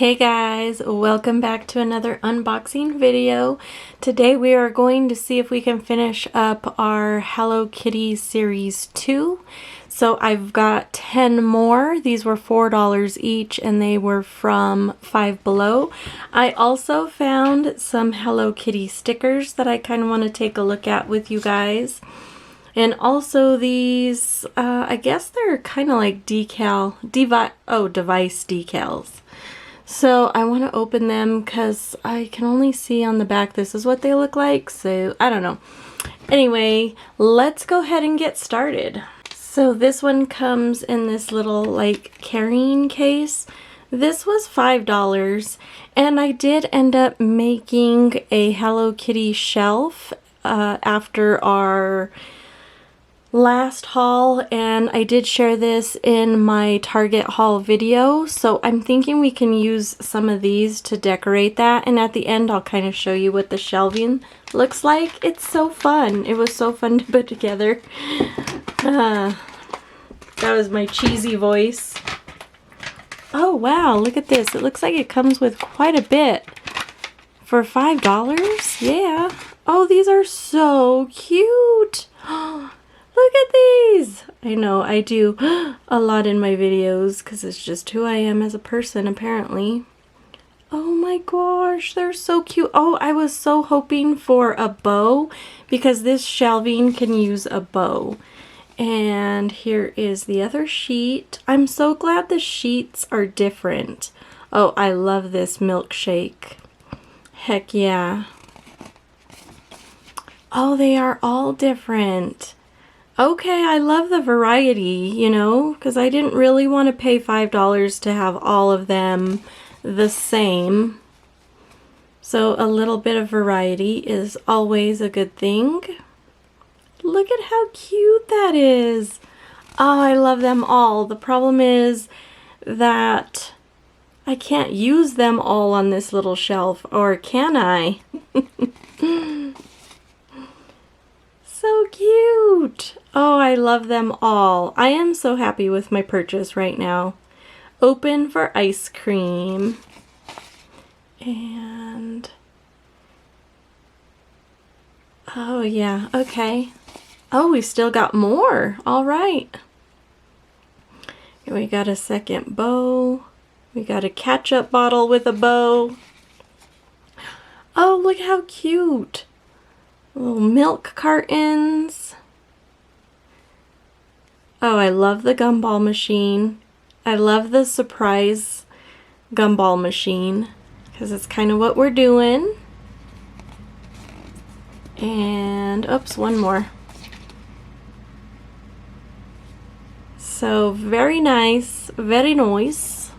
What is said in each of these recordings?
Hey guys, welcome back to another unboxing video. Today we are going to see if we can finish up our Hello Kitty Series 2. So I've got 10 more. These were $4 each and they were from Five Below. I also found some Hello Kitty stickers that I kind of want to take a look at with you guys. And also these, I guess they're kind of like device decals. So I want to open them because I can only see on the back this is what they look like, so I don't know. Anyway, let's go ahead and get started. So this one comes in this little like carrying case. This was $5 and I did end up making a Hello Kitty shelf after our last haul, and I did share this in my Target haul video, so I'm thinking we can use some of these to decorate that, and at the end I'll kind of show you what the shelving looks like. It's so fun. It was so fun to put together. That was my cheesy voice. Oh wow, look at this. It looks like it comes with quite a bit for $5. Yeah. Oh, these are so cute. Look at these! I know, I do a lot in my videos because it's just who I am as a person, apparently. Oh my gosh, they're so cute. Oh, I was so hoping for a bow because this shelving can use a bow. And here is the other sheet. I'm so glad the sheets are different. Oh, I love this milkshake. Heck yeah. Oh, they are all different. Okay, I love the variety, you know, because I didn't really want to pay $5 to have all of them the same. So a little bit of variety is always a good thing. Look at how cute that is. Oh, I love them all. The problem is that I can't use them all on this little shelf, or can I? So cute! Oh, I love them all. I am so happy with my purchase right now. Open for ice cream. And... oh yeah, okay. Oh, we still got more. All right. And we got a second bow. We got a ketchup bottle with a bow. Oh, look how cute. Little milk cartons. Oh, I love the gumball machine. I love the surprise gumball machine because it's kind of what we're doing. And, oops, one more. So, very nice. Very nice.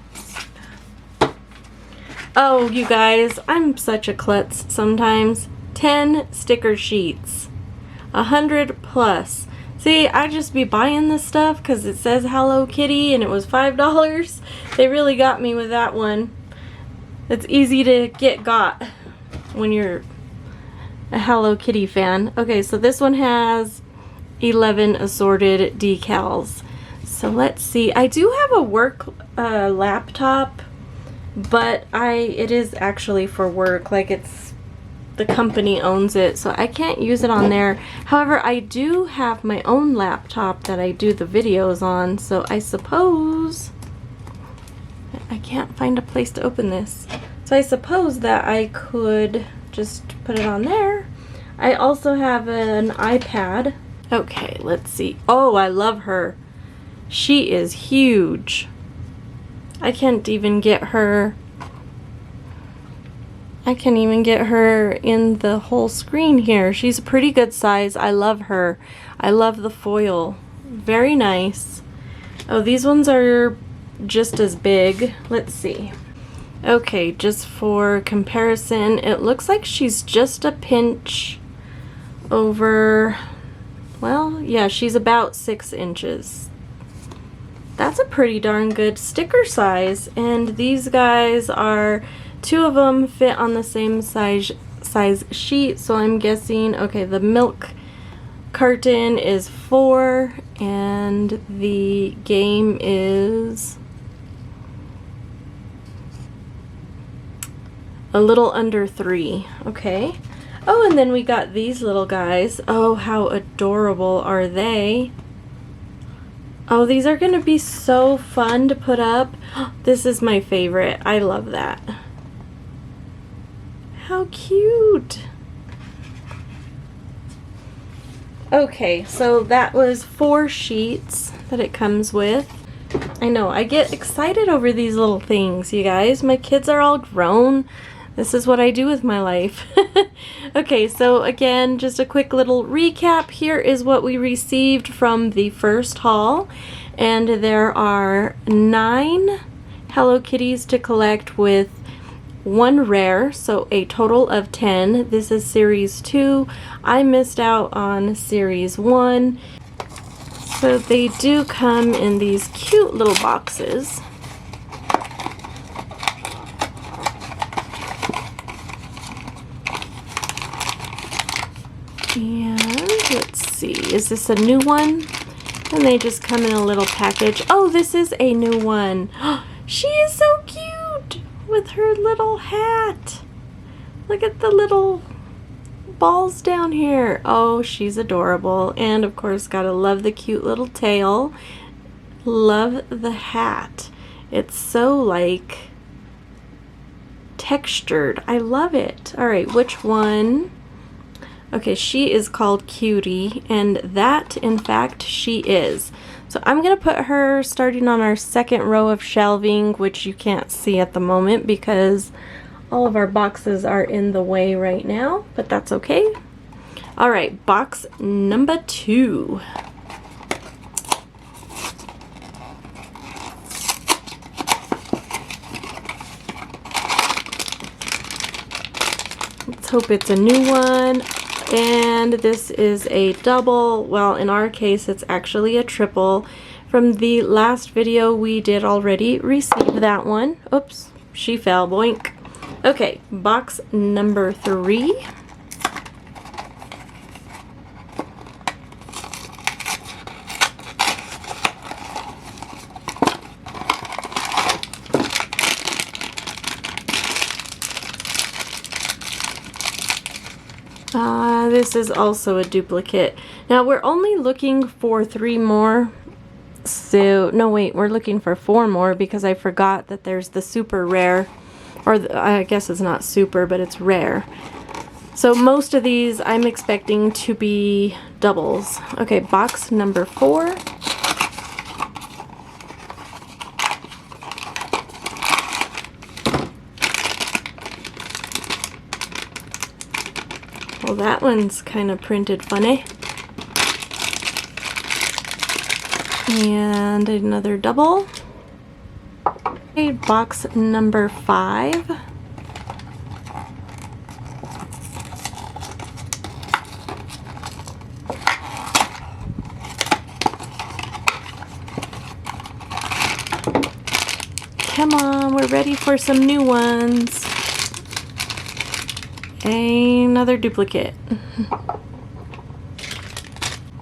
Oh, you guys, I'm such a klutz sometimes. 10 sticker sheets, 100 plus. See, I just be buying this stuff because it says Hello Kitty and it was $5. They really got me with that one. It's easy to get got when you're a Hello Kitty fan. Okay, so this one has 11 assorted decals. So let's see. I do have a work laptop, but it is actually for work. Like the company owns it, so I can't use it on there. However, I do have my own laptop that I do the videos on, so I suppose I can't find a place to open this. So I suppose that I could just put it on there. I also have an iPad. Okay, let's see. Oh, I love her. She is huge. I can't even get her in the whole screen here. She's a pretty good size. I love her. I love the foil. Very nice. Oh, these ones are just as big. Let's see. Okay, just for comparison, it looks like she's just a pinch over, well, yeah, she's about 6 inches. That's a pretty darn good sticker size. And these guys are, 2 of them fit on the same size sheet, so I'm guessing, okay, the milk carton is 4 and the game is a little under 3. Okay. Oh, and then we got these little guys. Oh, how adorable are they? Oh, these are going to be so fun to put up. This is my favorite. I love that. How cute. Okay, so that was 4 sheets that it comes with. I know, I get excited over these little things, you guys. My kids are all grown. This is what I do with my life. Okay, so again, just a quick little recap. Here is what we received from the first haul. And there are 9 Hello Kitties to collect with 1 rare, so a total of 10. This is series 2. I missed out on series 1. So they do come in these cute little boxes. And let's see, is this a new one? And they just come in a little package. Oh, this is a new one. She is so cute with her little hat. Look at the little balls down here. Oh, she's adorable. And of course, gotta love the cute little tail. Love the hat. It's so like textured. I love it. All right, which one? Okay, she is called Cutie, and that, in fact, she is. So I'm going to put her starting on our second row of shelving, which you can't see at the moment because all of our boxes are in the way right now, but that's okay. All right, box number 2. Let's hope it's a new one. And this is a double. Well, in our case, it's actually a triple. From the last video, we did already receive that one. Oops, she fell, boink. Okay, box number 3. This is also a duplicate. Now we're only looking for 3 more. So, no wait, we're looking for 4 more because I forgot that there's the super rare. Or I guess it's not super, but it's rare. So most of these I'm expecting to be doubles. Okay, box number 4. Well, that one's kind of printed funny. And another double. Okay, box number 5. Come on, we're ready for some new ones. Another duplicate.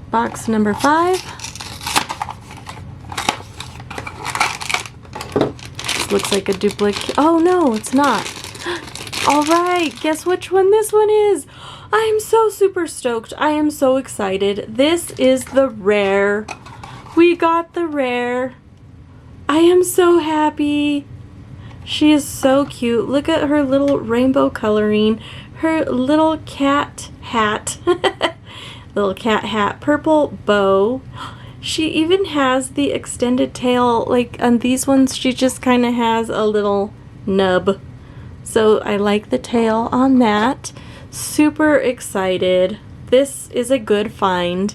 Box number 5. This looks like a duplicate. Oh no, it's not. Alright, guess which one this one is. I am so super stoked. I am so excited. This is the rare. We got the rare. I am so happy. She is so cute. Look at her little rainbow coloring. Her little cat hat. Little cat hat. Purple bow. She even has the extended tail. Like on these ones, she just kind of has a little nub. So I like the tail on that. Super excited. This is a good find.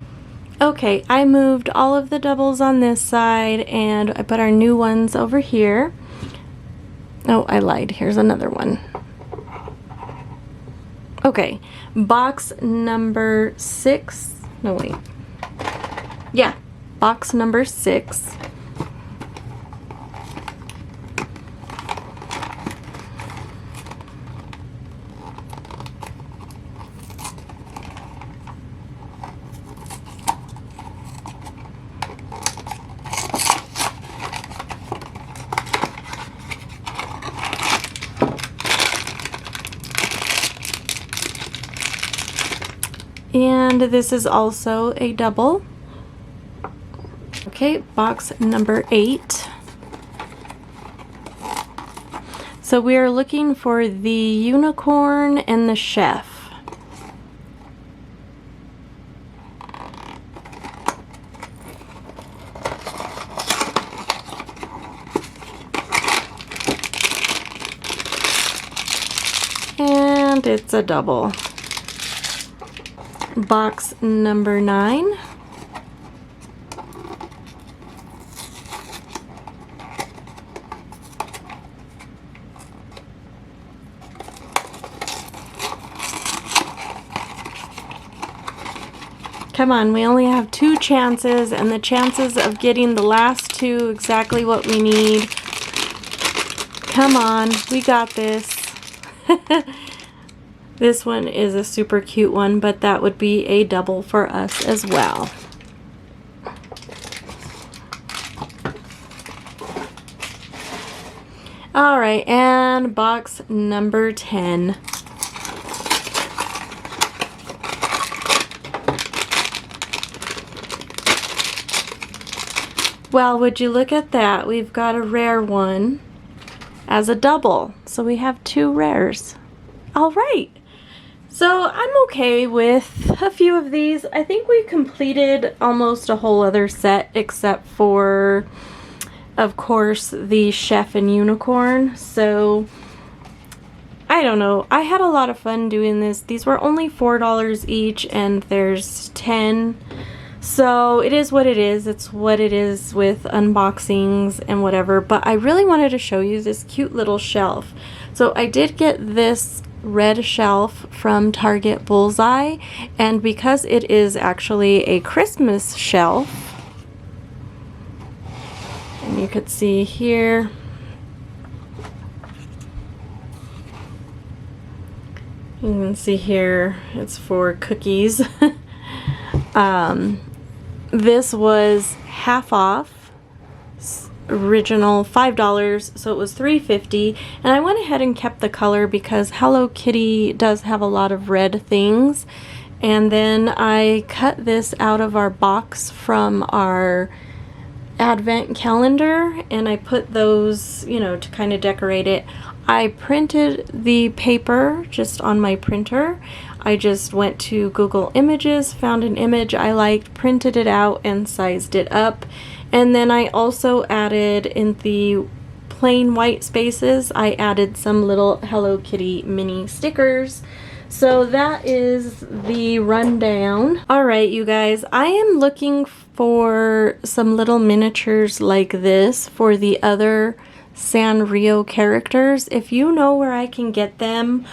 Okay, I moved all of the doubles on this side and I put our new ones over here. Oh, I lied. Here's another one. Okay, box number 6. No, wait. Yeah, box number 6. And this is also a double. Okay, box number 8. So we are looking for the unicorn and the chef. And it's a double. Box number 9. Come on, we only have 2 chances, and the chances of getting the last 2 exactly what we need. Come on, we got this. This one is a super cute one, but that would be a double for us as well. All right, and box number 10. Well, would you look at that? We've got a rare one as a double. So we have 2 rares. All right. So I'm okay with a few of these. I think we completed almost a whole other set except for, of course, the chef and unicorn. So I don't know. I had a lot of fun doing this. These were only $4 each, and there's 10. So it is what it is. It's what it is with unboxings and whatever. But I really wanted to show you this cute little shelf. So I did get this red shelf from Target Bullseye, and because it is actually a Christmas shelf, and you could see here, you can see here it's for cookies. This was half off, original $5, so it was $3.50, and I went ahead and kept the color because Hello Kitty does have a lot of red things. And then I cut this out of our box from our advent calendar, and I put those, you know, to kind of decorate it. I printed the paper just on my printer. I just went to Google Images, found an image I liked, printed it out, and sized it up. And then I also added, in the plain white spaces, I added some little Hello Kitty mini stickers. So that is the rundown. Alright, you guys, I am looking for some little miniatures like this for the other Sanrio characters. If you know where I can get them,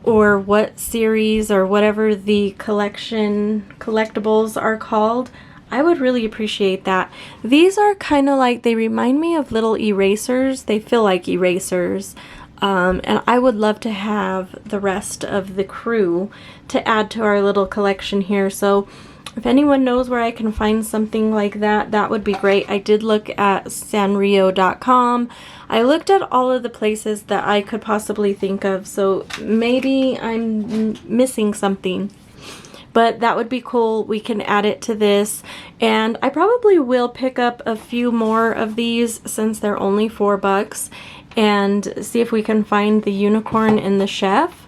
or what series or whatever the collectibles are called, I would really appreciate that. These are kind of like, they remind me of little erasers. They feel like erasers. And I would love to have the rest of the crew to add to our little collection here. So if anyone knows where I can find something like that, that would be great. I did look at Sanrio.com. I looked at all of the places that I could possibly think of, so maybe I'm missing something. But that would be cool. We can add it to this. And I probably will pick up a few more of these since they're only $4, and see if we can find the unicorn and the chef.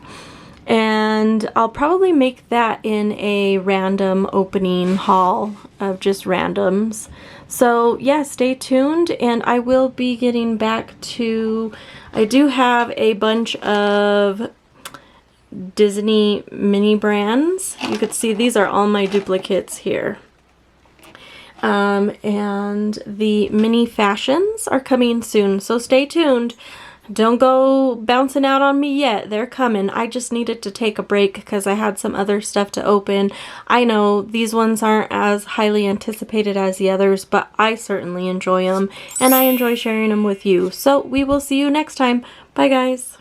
And I'll probably make that in a random opening haul of just randoms. So yeah, stay tuned, and I will be getting back to, I do have a bunch of Disney mini brands. You could see these are all my duplicates here. And the mini fashions are coming soon, so stay tuned. Don't go bouncing out on me yet. They're coming. I just needed to take a break because I had some other stuff to open. I know these ones aren't as highly anticipated as the others, but I certainly enjoy them, and I enjoy sharing them with you. So we will see you next time. Bye, guys.